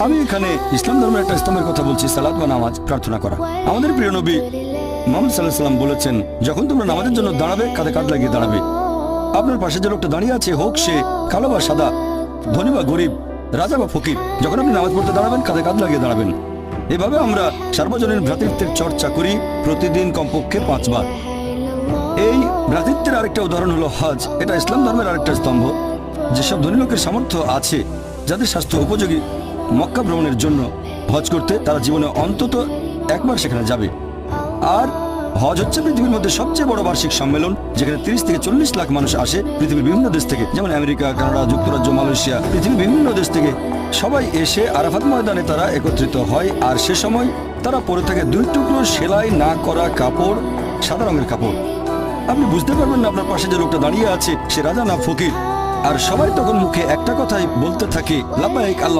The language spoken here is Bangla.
আমি এখানে ইসলাম ধর্মের একটা স্তম্ভের কথা বলছি, সালাত বা নামাজ, প্রার্থনা করা। আমাদের প্রিয় নবী মুহাম্মদ সাল্লাল্লাহু আলাইহি ওয়াসাল্লাম বলেছেন, যখন তোমরা নামাজের জন্য দাঁড়াবে, কাঁধে কাঁধ লাগিয়ে দাঁড়াবে। আপনার পাশে যে লোকটা দাঁড়িয়ে আছে, হোক সে কালো বা সাদা, ধনী বা গরিব, রাজা বা ফকির, যখন আপনি নামাজ পড়তে দাঁড়াবেন, কাঁধে কাঁধ লাগিয়ে দাঁড়াবেন। এভাবে আমরা সার্বজনীন ভ্রাতৃত্বের চর্চা করি প্রতিদিন কমপক্ষে 5 বার। এই ভ্রাতৃত্বের আরেকটা উদাহরণ হলো হজ। এটা ইসলাম ধর্মের আরেকটা স্তম্ভ। যেসব ধনী লোকের সামর্থ্য আছে, যাদের স্বাস্থ্য উপযোগী মক্কা ভ্রমণের জন্য হজ করতে, তারা জীবনে অন্তত একবার সেখানে যাবে। আর হজ হচ্ছে পৃথিবীর মধ্যে সবচেয়ে বড় বার্ষিক সম্মেলন, যেখানে 30 থেকে 40 লাখ মানুষ আসে পৃথিবীর বিভিন্ন দেশ থেকে, যেমন আমেরিকা, কানাডা, যুক্তরাজ্য, মালয়েশিয়া, পৃথিবীর বিভিন্ন দেশ থেকে সবাই এসে আরাফাত ময়দানে তারা একত্রিত হয়। আর সে সময় তারা পরে থাকে 2 টুকরো সেলাই না করা কাপড়, সাদা রঙের কাপড়। আপনি বুঝতে পারবেন না আপনার পাশে যে লোকটা দাঁড়িয়ে আছে সে রাজা না ফকির। আর সবাই তখন মুখে একটা কথাই বলতে থাকে, লাব্বাইক আল্লাহুম্মা